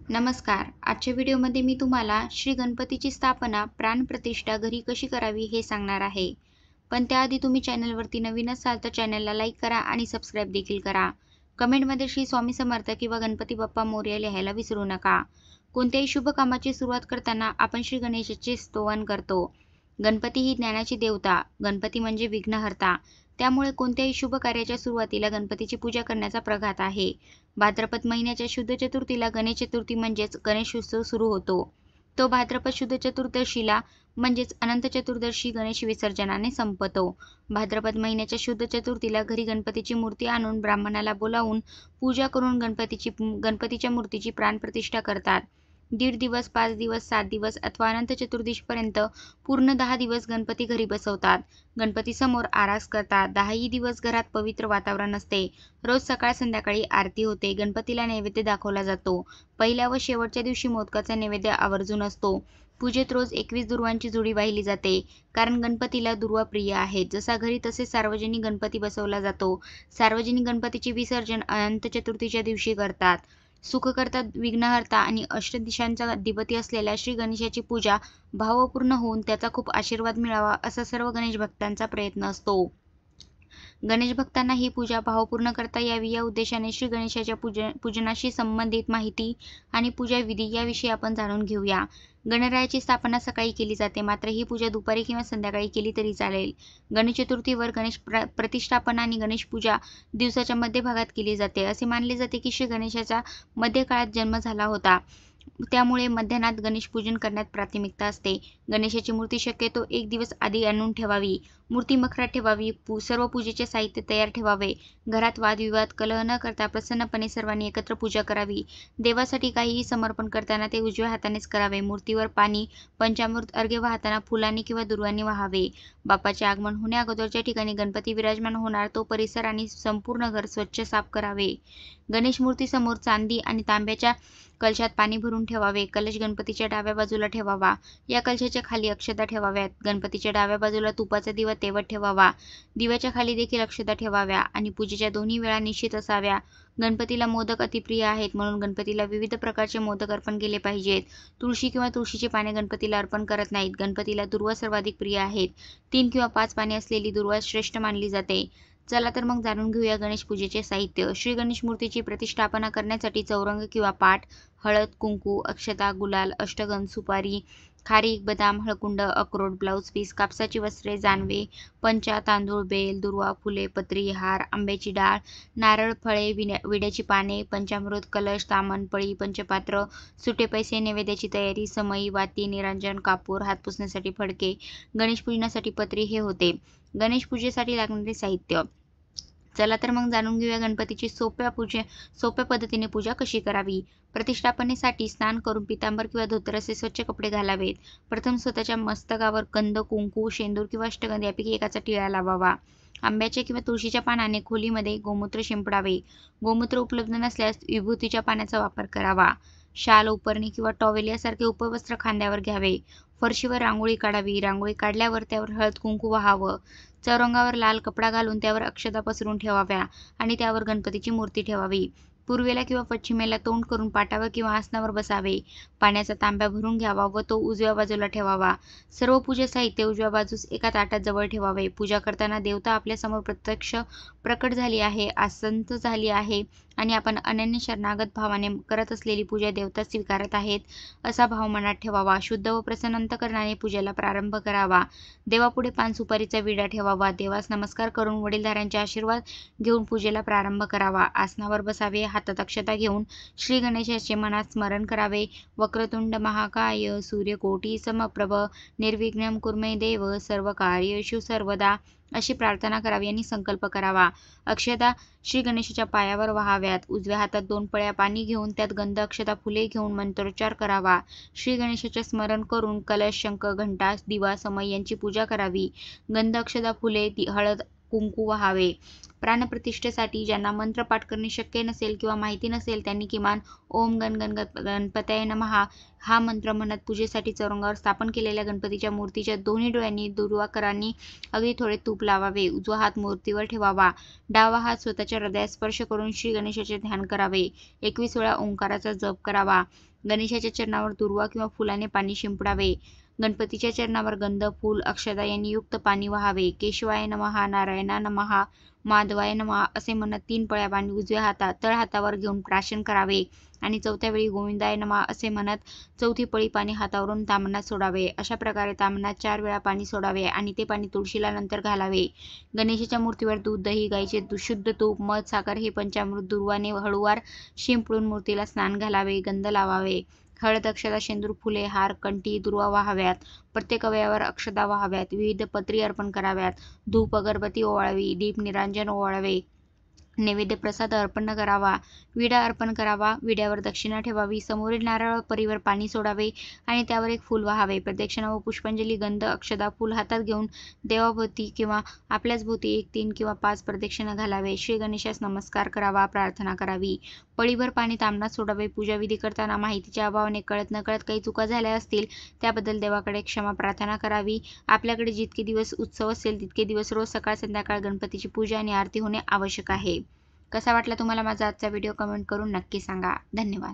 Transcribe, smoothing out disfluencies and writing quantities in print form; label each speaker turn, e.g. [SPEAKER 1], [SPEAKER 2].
[SPEAKER 1] नमस्कार. आजच्या व्हिडिओमध्ये मी तुम्हाला श्री गणपतीची स्थापना, प्राणप्रतिष्ठा घरी कशी करावी हे सांगणार आहे. पण त्याआधी तुम्ही चॅनलवरती नवीन असाल तर चॅनलला लाईक करा आणि सबस्क्राईब देखील करा. कमेंटमध्ये श्री स्वामी समर्थ किंवा गणपती बाप्पा मोरया लिहायला विसरू नका. कोणत्याही शुभ कामाची सुरुवात करताना आपण श्री गणेशाचे स्तवन करतो. गणपती ही ज्ञानाची देवता, गणपती म्हणजे विघ्नहर्ता. त्यामुळे कोणत्याही शुभ कार्याच्या सुरुवातीला गणपतीची पूजा करण्याचा प्रघात आहे. भाद्रपद महिन्याच्या शुद्ध चतुर्थीला गणेश चतुर्थी म्हणजेच गणेश उत्सव सुरू होतो. तो भाद्रपद शुद्ध चतुर्दशीला म्हणजेच अनंत चतुर्दशी गणेश विसर्जनाने संपतो. भाद्रपद महिन्याच्या शुद्ध चतुर्थीला घरी गणपतीची मूर्ती आणून ब्राह्मणाला बोलावून पूजा करून गणपतीच्या मूर्तीची प्राणप्रतिष्ठा करतात. 1.5 दिवस, 5 दिवस, 7 दिवस अथवा अनंत चतुर्दशीपर्यंत पूर्ण 10 दिवस गणपती घरी बसवतात. गणपतीसमोर आरास करतात. 10ही दिवस घरात पवित्र वातावरण असते. रोज सकाळ संध्याकाळी आरती होते. गणपतीला नैवेद्य दाखवला जातो. पहिल्या व शेवटच्या दिवशी मोदकाचा नैवेद्य आवर्जून असतो. पूजेत रोज 21 दुर्वांची जोडी वाहिली जाते. कारण गणपतीला दुर्वा प्रिय आहेत. जसा घरी तसेच सार्वजनिक गणपती बसवला जातो. सार्वजनिक गणपतीचे विसर्जन अनंत चतुर्थीच्या दिवशी करतात. सुखकर्ता, विघ्नहर्ता आणि अष्टदिशांचा अधिपती असलेल्या श्री गणेशाची पूजा भावपूर्ण होऊन त्याचा खूप आशीर्वाद मिळावा असा सर्व गणेश भक्तांचा प्रयत्न असतो. गणेश भक्तांना ही पूजा भावपूर्ण करता यावी या उद्देशाने श्री गणेशाच्या पूजनाशी संबंधित माहिती आणि पूजा विधी याविषयी आपण जाणून घेऊया. गणरायाची स्थापना सकाळी केली जाते, मात्र ही पूजा दुपारी किंवा संध्याकाळी केली तरी चालेल. गणेश चतुर्थीवर गणेश प्रतिष्ठापना आणि गणेश पूजा दिवसाच्या मध्यभागात केली जाते. असे मानले जाते की श्री गणेशाचा मध्यकाळात जन्म झाला होता. त्यामुळे मध्यान्हात गणेश पूजन करण्यात प्राथमिकता असते. गणेशाची मूर्ती शक्यतो 1 दिवस आधी आणून ठेवावी. मूर्ती मखरात ठेवावी. सर्व पूजेचे साहित्य तयार ठेवावे. घरात वादविवाद, कलह न करता प्रसन्नपणे सर्वांनी एकत्र पूजा करावी. देवासाठी काहीही समर्पण करताना ते उजव्या हातानेच करावे. मूर्तीवर पाणी, पंचामृत अर्घ्य वाहताना फुलांनी किंवा दुर्वांनी वाहावे. बाप्पाचे आगमन होण्याअगोदर ज्या ठिकाणी गणपती विराजमान होणार तो परिसर आणि संपूर्ण घर स्वच्छ साफ करावे. गणेश मूर्तीसमोर चांदी आणि तांब्याच्या कलशात पाणी भरून ठेवावे. कलश गणपतीच्या डाव्या बाजूला ठेवावा. या कलशाच्या खाली अक्षता ठेवाव्यात. गणपतीच्या डाव्या बाजूला तुपाचा दिवा तेवत ठेवावा. दिव्याच्या खाली देखील अक्षता ठेवाव्या आणि पूजेच्या दोन्ही वेळा निश्चित असाव्या. गणपतीला मोदक अतिप्रिय आहेत, म्हणून गणपतीला विविध प्रकारचे मोदक अर्पण केले पाहिजेत. तुळशी किंवा तुळशीची पाने गणपतीला अर्पण करत नाहीत. गणपतीला दुर्वा सर्वाधिक प्रिय आहेत. 3 किंवा 5 पाने असलेली दुर्वा श्रेष्ठ मानली जाते. चला तर मग जाणून घेऊया गणेश पूजेचे साहित्य. श्री गणेश मूर्तीची प्रतिष्ठापना करण्यासाठी चौरंग किंवा पाट, हळद, कुंकू, अक्षता, गुलाल, अष्टगंध, सुपारी, खारीक, बदाम, हळकुंड, अक्रोड, ब्लाऊज पीस, कापसाची वस्त्रे, जानवे, पंचा, तांदूळ, बेल, दुर्वा, फुले, पत्री, हार, आंब्याची डाळ, नारळ, फळे, विड्याची पाने, पंचामृत, कलश, तामण, पळी, पंचपात्र, सुटे पैसे, नैवेद्याची तयारी, समई, वाती, निरांजन, कापूर, हात पुसण्यासाठी फडके, गणेश पूजनासाठी पत्री हे होते गणेश पूजेसाठी लागणारे साहित्य. चला तर मग जाणून घेऊया गणपतीची सोप्या पद्धतीने पूजा कशी करावी. प्रतिष्ठापनेसाठी स्नान करून पितांबर किंवा धोतर असे स्वच्छ कपडे घालावेत. प्रथम स्वतःच्या मस्तकावर गंध, कुंकू, शेंदूर किंवा अष्टगंध यापैकी एकाचा टिळा लावावा. आंब्याच्या किंवा तुळशीच्या पानाने खोलीमध्ये गोमूत्र शिंपडावे. गोमूत्र उपलब्ध नसल्यास विभूतीच्या पाण्याचा वापर करावा. शाल, उपरणी किंवा टॉवेल यासारखे उपवस्त्र खांद्यावर घ्यावे. फरशीवर रांगोळी काढावी. रांगोळी काढल्यावर त्यावर हळद कुंकू वाहावं. चौरंगावर लाल कपडा घालून त्यावर अक्षता पसरून ठेवाव्या आणि त्यावर गणपतीची मूर्ती ठेवावी. पूर्वेला किंवा पश्चिमेला तोंड करून पाटावर किंवा आसनावर बसावे. पाण्याचा तांब्या भरून घ्यावा व तो उजव्या बाजूला ठेवावा. सर्व पूजा साहित्य उजव्या बाजूस एका ताटात जवळ ठेवावे. पूजा करताना देवता आपल्यासमोर प्रत्यक्ष प्रकट झाली आहे, आसक्त झाली आहे आणि आपण अनन्य शरणागत भावाने करत असलेली पूजा देवता स्वीकारत आहेत असा भाव मनात ठेवावा. शुद्ध व प्रसन्न अंतःकरणाने पूजेला प्रारंभ करावा. देवापुढे पान सुपारीचा विडा ठेवावा. देवास नमस्कार करून वडीलधाऱ्यांचे आशीर्वाद घेऊन पूजेला प्रारंभ करावा. आसनावर बसावे. हातात अक्षता घेऊन श्री गणेशाचे मनात स्मरण करावे. वक्रतुंड महाकाय सूर्यकोटी समप्रभ निर्विघ्नं कुर्मे देव सर्व कार्येषु सर्वदा अशी प्रार्थना करावी आणि संकल्प करावा. अक्षता श्री गणेशाच्या पायावर वाहाव्यात. उजव्या हातात 2 पळ्या पाणी घेऊन त्यात गंध, अक्षता, फुले घेऊन मंत्रोच्चार करावा. श्री गणेशाचे स्मरण करून कलश, शंख, घंटा, दिवा, समई यांची पूजा करावी. गंध, अक्षता, फुले, हळद, कुंकू वाहावे. प्राणप्रतिष्ठेसाठी ज्यांना मंत्रपाठ करणे शक्य नसेल किंवा माहिती नसेल त्यांनी किमान ओम गण गणपतये नमः हा मंत्र म्हणत पूजेसाठी चौरंगावर स्थापन केलेल्या गणपतीच्या मूर्तीच्या दोन्ही डोळ्यांनी दुर्वाकरांनी अगदी थोडे तूप लावावे. उजवा हात मूर्तीवर ठेवावा. डावा हात स्वतःच्या हृदयात स्पर्श करून श्री गणेशाचे ध्यान करावे. 21 वेळा ओंकाराचा जप करावा. गणेशाच्या चरणावर दुर्वा किंवा फुलाने पाणी शिंपडावे. गणपतीच्या चरणावर गंध, फूल, अक्षता यांनी युक्त पाणी वाहावे. केशवाय नमः, नारायणा नमः, माधवाय नमः असे म्हणत 3 पळ्या पाणी उजव्या हातात तळ हातावर घेऊन प्राशन करावे आणि चौथ्या वेळी गोविंदाय नमः असे म्हणत चौथी पळी पाणी हातावरून ताम्हणात सोडावे. अशा प्रकारे ताम्हणात 4 वेळा पाणी सोडावे आणि ते पाणी तुळशीला नंतर घालावे. गणेशाच्या मूर्तीवर दूध, दही, गाईचे शुद्ध तूप, मध, साखर हे पंचामृत दुर्वाने हळूवार शिंपडून मूर्तीला स्नान घालावे. गंध लावावे. हळद, अक्षता, शेंदूर, फुले, हार, कंठी, दुर्वा वाहाव्यात. प्रत्येक अवयवावर अक्षता वाहाव्यात. विविध पत्री अर्पण कराव्यात. धूप, अगरबत्ती ओवाळावी. दीप, निरांजन ओवाळावे. नैवेद्य प्रसाद अर्पण करावा. विडा अर्पण करावा. विड्यावर दक्षिणा ठेवावी. समोरील नारळ परीवर पाणी सोडावे आणि त्यावर एक फूल वाहावे. प्रदक्षिणा व पुष्पांजली, गंध, अक्षता, फूल हातात घेऊन देवाभोवती किंवा आपल्याच भोवती 1, 3 किंवा 5 प्रदक्षिणा घालावे. श्री गणेशास नमस्कार करावा. प्रार्थना करावी. पळीभर पाणी ताम्हणात सोडावे. पूजाविधी करताना माहितीच्या अभावाने कळत नकळत काही चुका झाल्या असतील त्याबद्दल देवाकडे क्षमा प्रार्थना करावी. आपल्याकडे जितके दिवस उत्सव असेल तितके दिवस रोज सकाळ संध्याकाळ गणपतीची पूजा आणि आरती होणे आवश्यक आहे. कसा वाटला तुम्हाला माझा आजचा व्हिडिओ कमेंट करून नक्की सांगा. धन्यवाद.